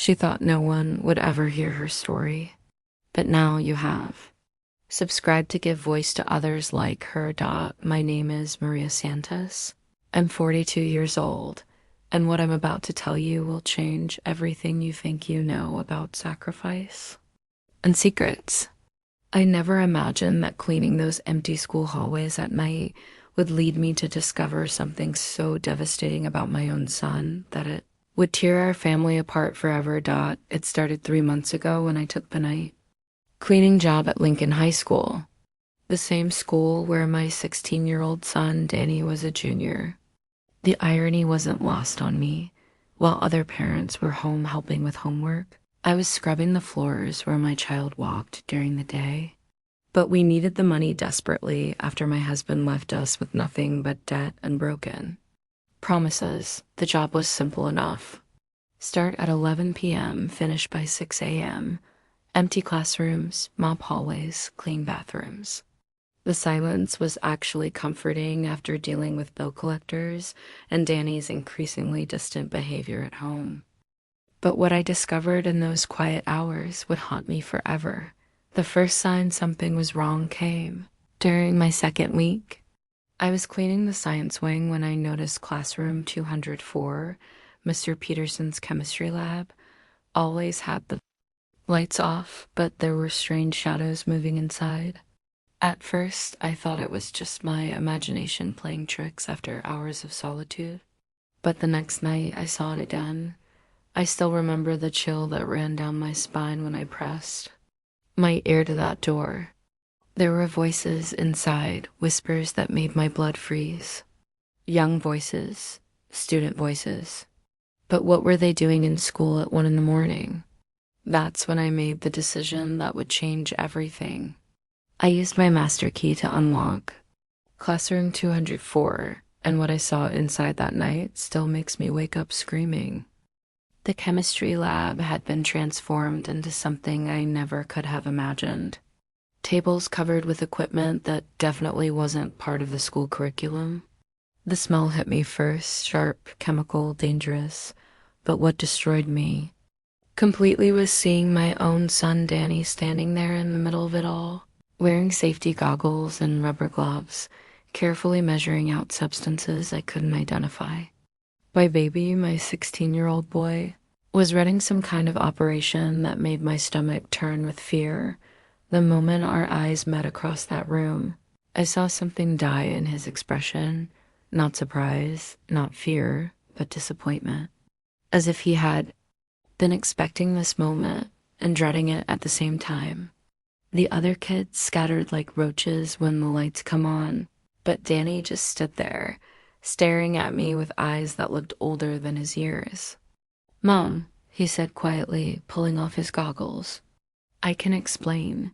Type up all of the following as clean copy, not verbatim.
She thought no one would ever hear her story, but now you have. Subscribe to give voice to others like her. My name is Maria Santos. I'm 42 years old, and what I'm about to tell you will change everything you think you know about sacrifice and secrets. I never imagined that cleaning those empty school hallways at night would lead me to discover something so devastating about my own son that it would tear our family apart forever. It started 3 months ago when I took the night cleaning job at Lincoln High School, the same school where my 16-year-old son, Danny, was a junior. The irony wasn't lost on me. While other parents were home helping with homework, I was scrubbing the floors where my child walked during the day. But we needed the money desperately after my husband left us with nothing but debt and broken promises. The job was simple enough. Start at 11 p.m., finish by 6 a.m. Empty classrooms, mop hallways, clean bathrooms. The silence was actually comforting after dealing with bill collectors and Danny's increasingly distant behavior at home. But what I discovered in those quiet hours would haunt me forever. The first sign something was wrong came during my second week. I was cleaning the science wing when I noticed classroom 204, Mr. Peterson's chemistry lab, always had the lights off, but there were strange shadows moving inside. At first, I thought it was just my imagination playing tricks after hours of solitude. But the next night, I saw it again. I still remember the chill that ran down my spine when I pressed my ear to that door. There were voices inside, whispers that made my blood freeze. Young voices, student voices. But what were they doing in school at 1 a.m? That's when I made the decision that would change everything. I used my master key to unlock classroom 204, and what I saw inside that night still makes me wake up screaming. The chemistry lab had been transformed into something I never could have imagined. Tables covered with equipment that definitely wasn't part of the school curriculum. The smell hit me first, sharp, chemical, dangerous, but what destroyed me completely was seeing my own son Danny standing there in the middle of it all, wearing safety goggles and rubber gloves, carefully measuring out substances I couldn't identify. My baby, my 16-year-old boy, was running some kind of operation that made my stomach turn with fear. The moment our eyes met across that room, I saw something die in his expression. Not surprise, not fear, but disappointment. As if he had been expecting this moment and dreading it at the same time. The other kids scattered like roaches when the lights come on, but Danny just stood there, staring at me with eyes that looked older than his years. "Mom," he said quietly, pulling off his goggles. "I can explain,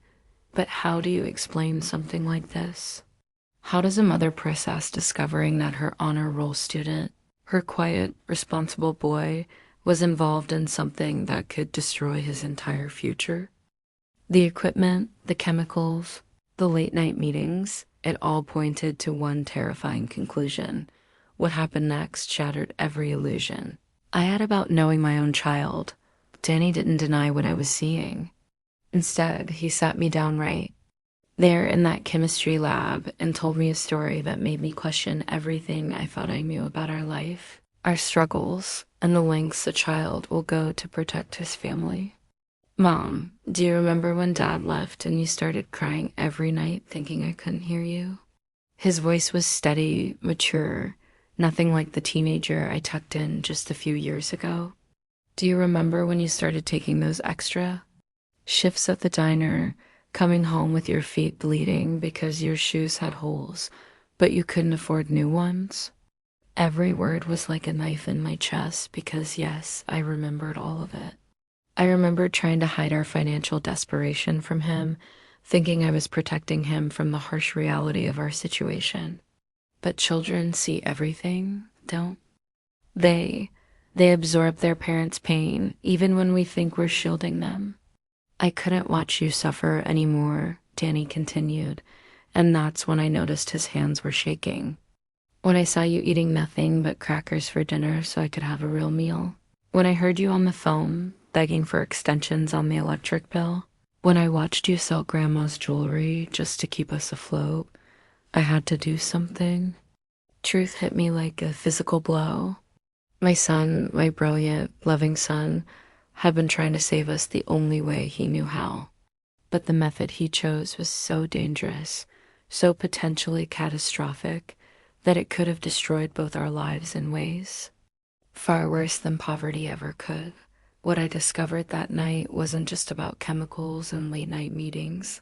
but how do you explain something like this? How does a mother process discovering that her honor roll student, her quiet, responsible boy, was involved in something that could destroy his entire future? The equipment, the chemicals, the late-night meetings, it all pointed to one terrifying conclusion. What happened next shattered every illusion I had about knowing my own child. Danny didn't deny what I was seeing. Instead, he sat me down right there in that chemistry lab and told me a story that made me question everything I thought I knew about our life, our struggles, and the lengths a child will go to protect his family. "Mom, do you remember when Dad left and you started crying every night thinking I couldn't hear you?" His voice was steady, mature, nothing like the teenager I tucked in just a few years ago. "Do you remember when you started taking those extra shifts at the diner, coming home with your feet bleeding because your shoes had holes, but you couldn't afford new ones?" Every word was like a knife in my chest because, yes, I remembered all of it. I remembered trying to hide our financial desperation from him, thinking I was protecting him from the harsh reality of our situation. But children see everything, don't they? They absorb their parents' pain, even when we think we're shielding them. "I couldn't watch you suffer anymore," Danny continued, and that's when I noticed his hands were shaking. "When I saw you eating nothing but crackers for dinner so I could have a real meal. When I heard you on the phone, begging for extensions on the electric bill. When I watched you sell grandma's jewelry just to keep us afloat, I had to do something. Truth hit me like a physical blow. My son, my brilliant, loving son, had been trying to save us the only way he knew how. But the method he chose was so dangerous, so potentially catastrophic, that it could have destroyed both our lives in ways far worse than poverty ever could. What I discovered that night wasn't just about chemicals and late night meetings.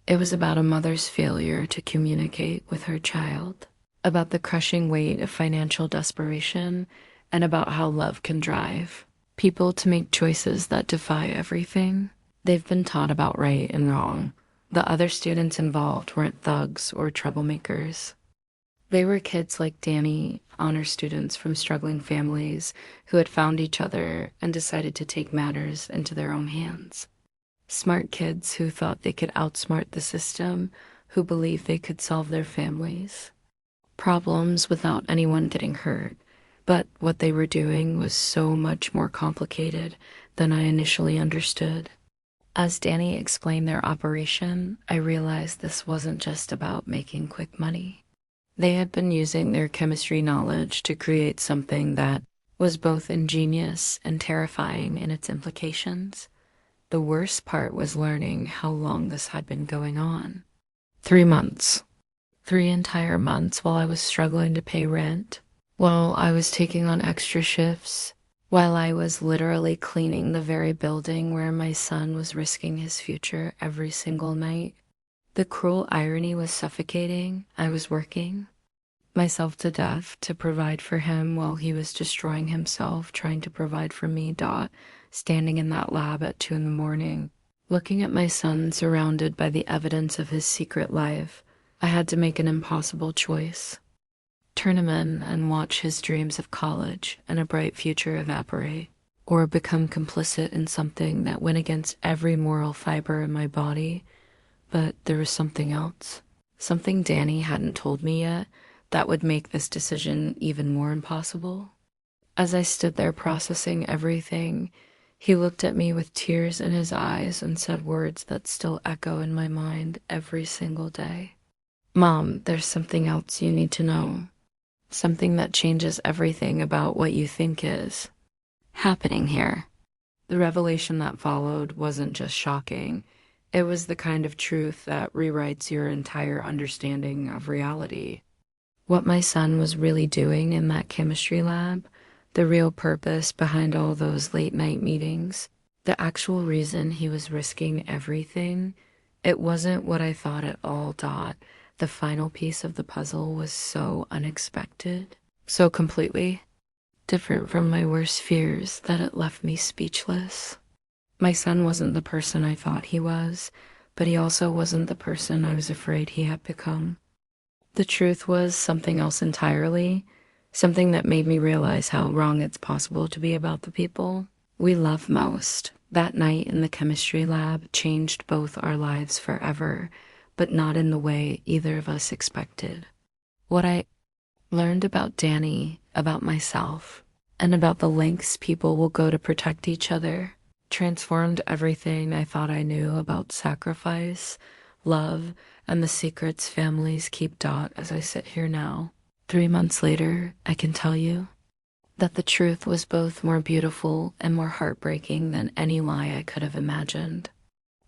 It was about a mother's failure to communicate with her child, about the crushing weight of financial desperation, and about how love can drive people to make choices that defy everything they've been taught about right and wrong. The other students involved weren't thugs or troublemakers. They were kids like Danny, honor students from struggling families who had found each other and decided to take matters into their own hands. Smart kids who thought they could outsmart the system, who believed they could solve their families' problems without anyone getting hurt. But what they were doing was so much more complicated than I initially understood. As Danny explained their operation, I realized this wasn't just about making quick money. They had been using their chemistry knowledge to create something that was both ingenious and terrifying in its implications. The worst part was learning how long this had been going on. 3 months. 3 entire months while I was struggling to pay rent, while I was taking on extra shifts, while I was literally cleaning the very building where my son was risking his future every single night. The cruel irony was suffocating. I was working myself to death to provide for him while he was destroying himself trying to provide for me. Standing in that lab at 2 a.m, looking at my son surrounded by the evidence of his secret life, I had to make an impossible choice. Turn him in and watch his dreams of college and a bright future evaporate, or become complicit in something that went against every moral fiber in my body. But there was something else, something Danny hadn't told me yet, that would make this decision even more impossible. As I stood there processing everything, he looked at me with tears in his eyes and said words that still echo in my mind every single day. Mom, there's something else you need to know. Something that changes everything about what you think is happening here. The revelation that followed wasn't just shocking. It was the kind of truth that rewrites your entire understanding of reality. What my son was really doing in that chemistry lab, the real purpose behind all those late night meetings, the actual reason he was risking everything, it wasn't what I thought at all. The final piece of the puzzle was so unexpected, so completely different from my worst fears that it left me speechless. My son wasn't the person I thought he was, but he also wasn't the person I was afraid he had become. The truth was something else entirely, something that made me realize how wrong it's possible to be about the people we love most. That night in the chemistry lab changed both our lives forever, but not in the way either of us expected. What I learned about Danny, about myself, and about the lengths people will go to protect each other transformed everything I thought I knew about sacrifice, love, and the secrets families keep. As I sit here now, 3 months later, I can tell you that the truth was both more beautiful and more heartbreaking than any lie I could have imagined.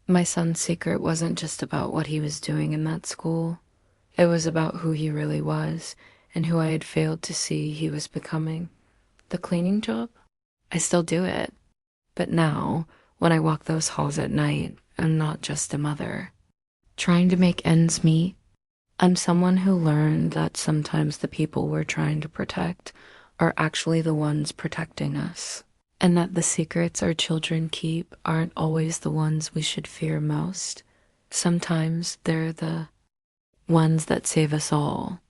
My son's secret wasn't just about what he was doing in that school. It was about who he really was and who I had failed to see he was becoming. The cleaning job? I still do it. But now, when I walk those halls at night, I'm not just a mother trying to make ends meet. I'm someone who learned that sometimes the people we're trying to protect are actually the ones protecting us, and that the secrets our children keep aren't always the ones we should fear most. Sometimes they're the ones that save us all.